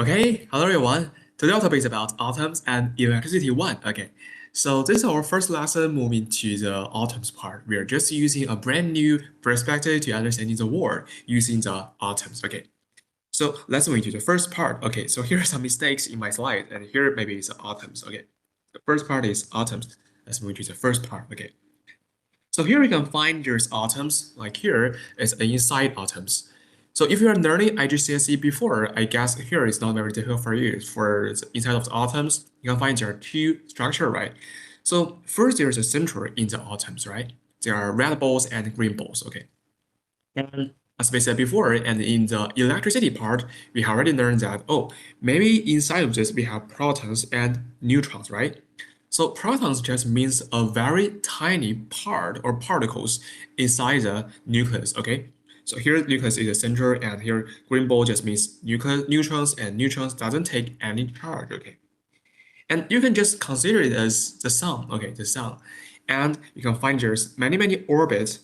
Okay, hello everyone. Today our topic is about atoms and electricity 1. Okay, so this is our first lesson moving to the atoms part. We are just using a brand new perspective to understanding the world using the atoms. Okay, so let's move into the first part. Okay, so here are some mistakes in my slide, and here maybe it's atoms. Okay, the first part is atoms. Let's move to the first part. Okay, so here we can find there's atoms, like here is inside atoms. So if you are learning IGCSE before, I guess here is not very difficult for you. For the inside of the atoms, you can find there are two structure, right? So first there's a center in the atoms, right? There are red balls and green balls, okay? And as we said before, and in the electricity part, we have already learned that, oh, maybe inside of this we have protons and neutrons, right? So protons just means a very tiny part or particles inside the nucleus, okay? So here nucleus is the center, and here green ball just means neutrons, and neutrons doesn't take any charge, okay? And you can just consider it as the sun, okay, the sun. And you can find there's many orbits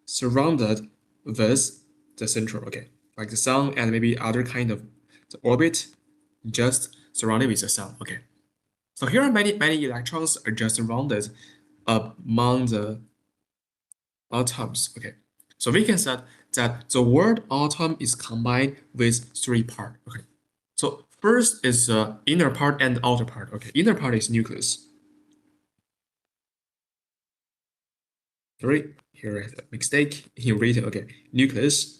surrounded with the center, okay? Like the sun and maybe other kind of the orbit just surrounded with the sun, okay? So here are many electrons are just surrounded among the atoms. Okay, so we can say that the word atom is combined with three parts. Okay, so first is the inner part and the outer part. Okay, inner part is nucleus. Sorry, here is a mistake in written. Okay, nucleus,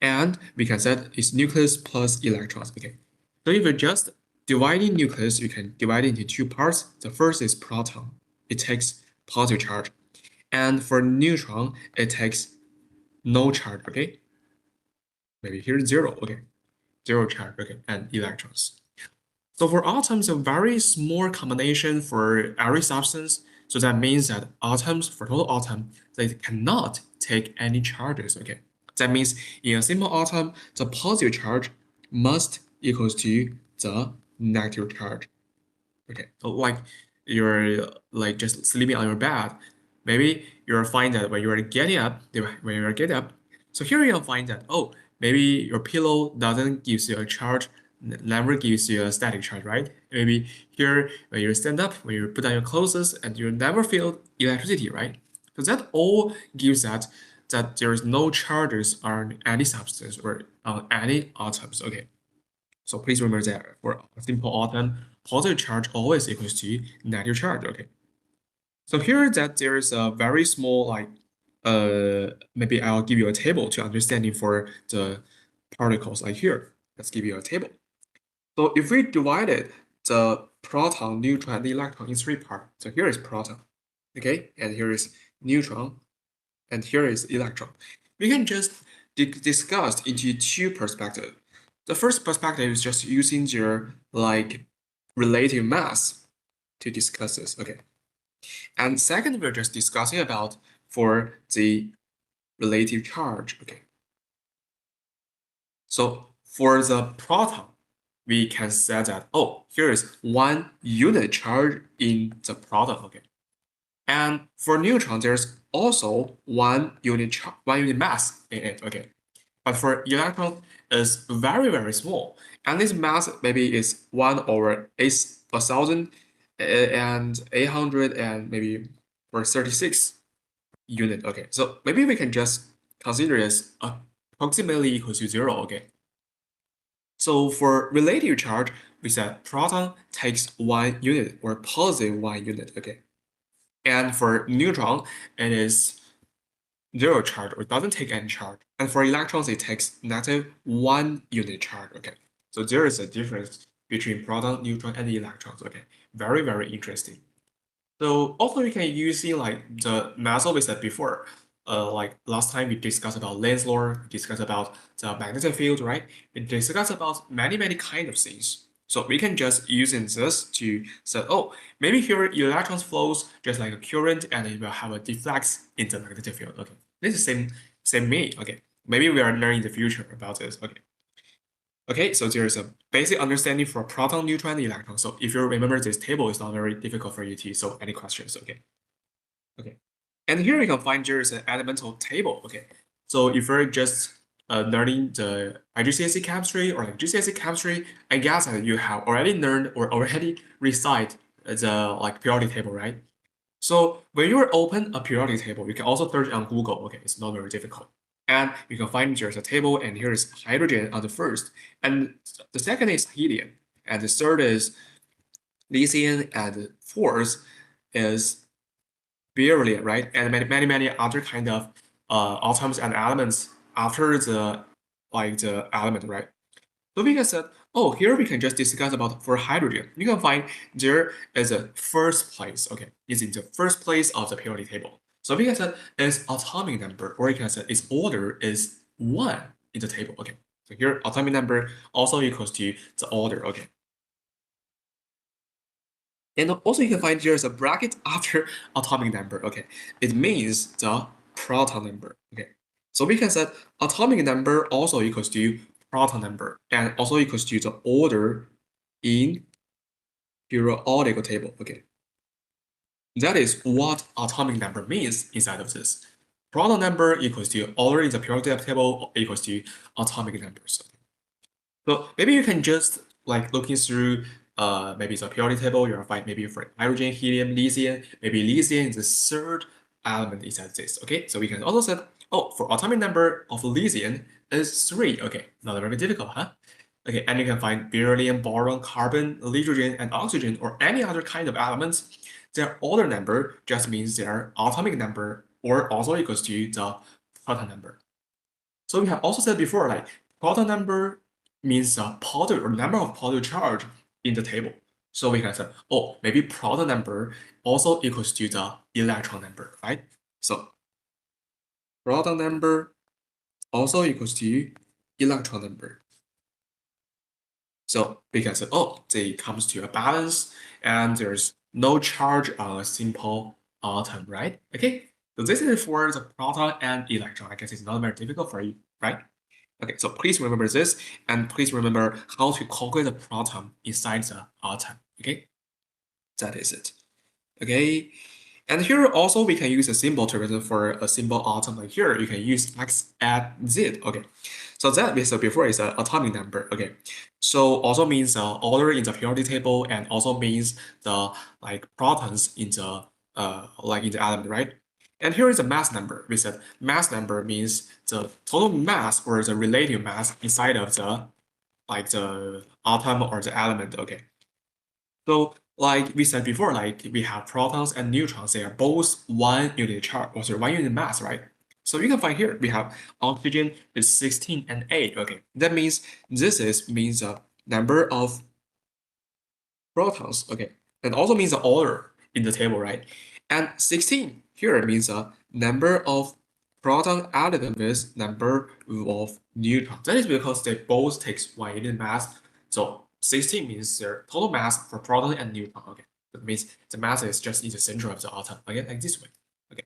and we can say it's nucleus plus electrons. Okay, so if you just dividing nucleus, you can divide it into two parts. The first is proton. It takes positive charge. And for neutron, it takes no charge, okay? Maybe here's zero, okay? Zero charge, okay? And electrons. So for atoms, a very small combination for every substance. So that means that atoms, for total atom, they cannot take any charges, okay? That means in a simple atom, the positive charge must equals to the negative charge. Okay, so like you're like just sleeping on your bed. Maybe you'll find that when you're getting up, so here you'll find that, oh, maybe your pillow doesn't give you a charge, never gives you a static charge, right? Maybe here when you stand up, when you put on your clothes, and you never feel electricity, right? So that all gives that there is no charges on any substance or on any atoms. Okay. So please remember that for a simple atom, positive charge always equals to negative charge. Okay. So here that there is a very small maybe I'll give you a table to understanding for the particles like here. Let's give you a table. So if we divided the proton, neutron, and electron in three parts, so here is proton, okay, and here is neutron, and here is electron. We can just discuss into two perspectives. The first perspective is just using their like relative mass to discuss this. Okay. And second, we're just discussing about for the relative charge. Okay. So for the proton, we can say that, oh, here is 1 unit charge in the proton. Okay. And for neutron, there's also 1 unit mass in it. Okay. But for electron, it's very small, and this mass maybe is 1/8,000 and 800 and maybe for 36 unit. Okay, so maybe we can just consider as approximately equals to 0. Okay, so for relative charge, we said proton takes 1 unit or positive 1 unit. Okay, and for neutron, it is zero charge or doesn't take any charge. And for electrons, it takes negative 1 unit charge. Okay, so there is a difference between proton, neutron, and electrons. Okay, very interesting. So also you can use like the mass we said before. Like last time we discussed about Lenz's law, we discussed about the magnetic field, right? We discussed about many kind of things. So we can just using this to say, oh, maybe here electrons flows just like a current, and it will have a deflex in the magnetic field. Okay, this is same me. Okay, maybe we are learning in the future about this. Okay. Okay, so there's a basic understanding for proton, neutron, and electron. So if you remember this table, it's not very difficult for you to solve any questions. Okay. Okay. And here you can find there is an elemental table. Okay. So if you're just learning the IGCSE chemistry or like GCSE chemistry, I guess that you have already learned or already recite the like periodic table, right? So when you open a periodic table, you can also search on Google. Okay, it's not very difficult. And you can find there's a table, and here is hydrogen on the first. And the second is helium. And the third is lithium. And the fourth is beryllium, right? And many other kind of atoms and elements after the element, right? So we can say, oh, here we can just discuss about for hydrogen. You can find there is a first place, okay, is in the first place of the periodic table. So we can say its atomic number, or you can say its order is 1 in the table, okay. So here atomic number also equals to the order, okay. And also you can find there's a bracket after atomic number, okay. It means the proton number, okay. So we can say atomic number also equals to proton number and also equals to the order in periodic table, okay. That is what atomic number means inside of this. Proton number equals to order in the periodic table equals to atomic numbers. So maybe you can just like looking through maybe the periodic table, you'll find maybe for hydrogen, helium, lithium, maybe lithium is the third element inside this. Okay, so we can also say, oh, for atomic number of lithium is 3. Okay, not very difficult, huh? Okay, and you can find beryllium, boron, carbon, nitrogen, and oxygen, or any other kind of elements. Their order number just means their atomic number or also equals to the proton number. So we have also said before, like proton number means positive or number of positive charge in the table. So we can say, oh, maybe proton number also equals to the electron number, right? So proton number also equals to electron number. So we can say, oh, they comes to a balance and there's no charge on a simple atom, right? Okay, so this is for the proton and electron. I guess it's not very difficult for you, right? Okay, so please remember this, and please remember how to calculate the proton inside the atom. Okay, that is it. Okay, and here also we can use a symbol to represent for a simple atom. Like here, you can use X at Z. Okay, so that we said before is an atomic number. Okay, so also means order in the periodic table, and also means the like protons in the like in the element, right? And here is the mass number. We said mass number means the total mass or the relative mass inside of the like the atom or the element. Okay. So like we said before, like we have protons and neutrons, they are both 1 unit charge, or sorry, 1 unit mass, right? So you can find here we have oxygen is 16 and 8. Okay, that means this is means the number of protons. Okay, and also means the order in the table, right? And 16 here means the number of proton added with number of neutrons. That is because they both takes 1 unit mass. So 16 means their total mass for proton and neutron. Okay, that means the mass is just in the center of the atom. Again, like this way. Okay,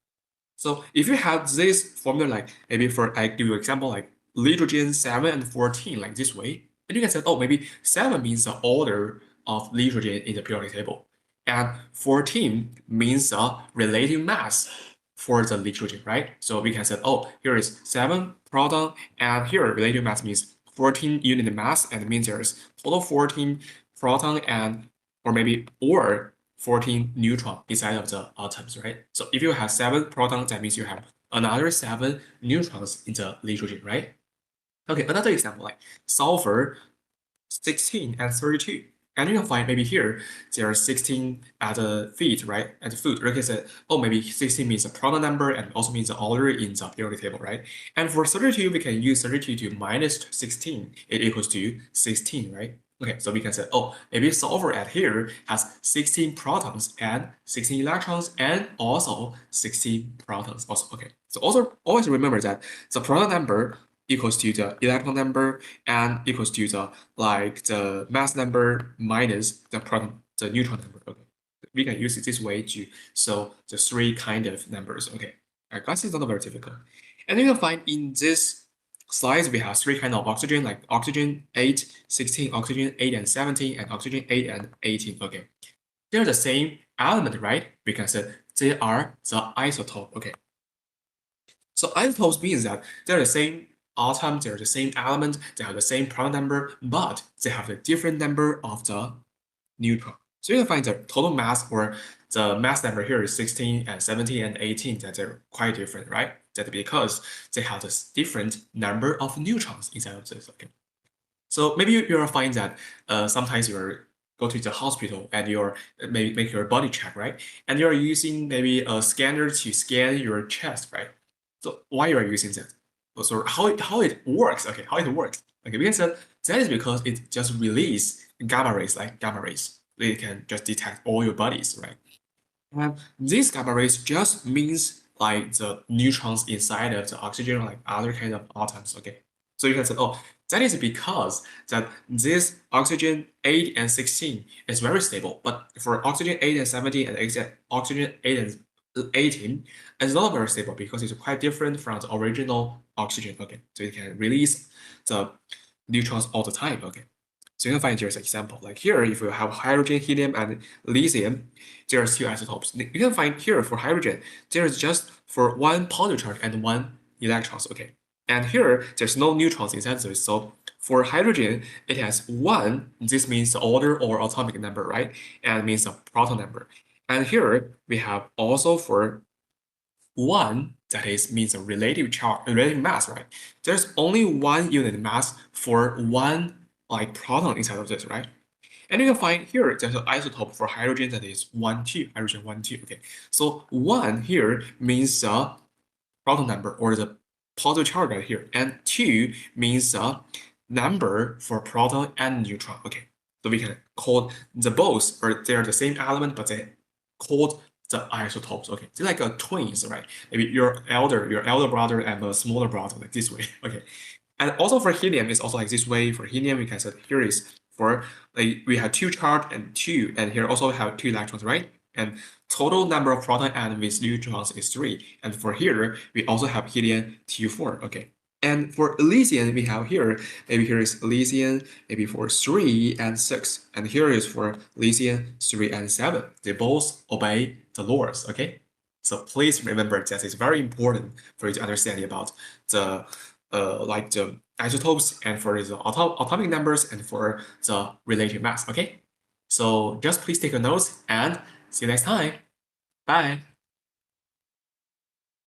so if you have this formula, like maybe for I give you an example, like nitrogen 7 and 14, like this way, and you can say, oh, maybe 7 means the order of nitrogen in the periodic table, and 14 means the relative mass for the nitrogen, right? So we can say, oh, here is 7 proton, and here relative mass means 14 unit mass, and it means there's total 14 proton and or 14 neutron inside of the atoms, right? So if you have 7 protons, that means you have another 7 neutrons in the nitrogen, right? Okay, another example like sulfur 16 and 32. And you can find maybe here there are 16 at the feet, right? At the foot. Like I said, oh, maybe 16 means a proton number and also means the order in the periodic table, right? And for 32, we can use 32 to minus 16. It equals to 16, right? Okay, so we can say, oh, maybe sulfur at here has 16 protons and 16 electrons and also 16 protons. Also, okay. So also always remember that the proton number equals to the electron number and equals to the like the mass number minus the proton, the neutron number. Okay, we can use it this way to show the 3 kind of numbers. Okay, I guess it's not very difficult. And you can find in this slides we have 3 kind of oxygen, like oxygen 8, 16, oxygen 8 and 17, and oxygen 8 and 18. Okay, they're the same element, right? We can say they are the isotope. Okay, so isotopes means that they're the same atoms, they're the same element, they have the same proton number, but they have a different number of the neutron. So you can find the total mass or the mass number here is 16 and 17 and 18, that they're quite different, right? That's because they have this different number of neutrons inside of this, okay? So maybe you'll find that sometimes you're go to the hospital and you're maybe make your body check, right? And you're using maybe a scanner to scan your chest, right? So why you are using that? So how it works? Okay, how it works? Okay, we can say that is because it just release gamma rays, like gamma rays. They can just detect all your bodies, right? And these gamma rays just means like the neutrons inside of the oxygen, like other kind of atoms. Okay, so you can say, oh, that is because that this oxygen 8 and 16 is very stable, but for oxygen 8 and 17 and oxygen 8 and 18, it's not very stable because it's quite different from the original oxygen. Okay, so it can release the neutrons all the time. Okay. So you can find here's an example. Like here, if you have hydrogen, helium, and lithium, there are two isotopes. You can find here for hydrogen, there's just for one positive charge and one electrons. Okay. And here, there's no neutrons inside this. So for hydrogen, it has one. This means the order or atomic number, right? And means the proton number. And here we have also for one, that is means a relative charge, relative mass, right? There's only one unit mass for one like proton inside of this, right? And you can find here there's an isotope for hydrogen that is 1, 2, hydrogen 1, 2. Okay, so 1 here means the proton number or the positive charge right here, and 2 means the number for proton and neutron. Okay, so we can call the both, or they're the same element, but they called the isotopes. Okay, they're like a twins, right? Maybe your elder brother and a smaller brother, like this way. Okay, and also for helium, it's also like this way. For helium, we can say here is for like we have 2 charge and 2, and here also have 2 electrons, right? And total number of proton and with neutrons is 3. And for here, we also have helium 2, 4. Okay. And for lithium, we have here, maybe here is lithium, maybe for 3 and 6. And here is for lithium 3 and 7. They both obey the laws, okay? So please remember that it's very important for you to understand about the like the isotopes and for the atomic numbers and for the relative mass, okay? So just please take a note and see you next time. Bye.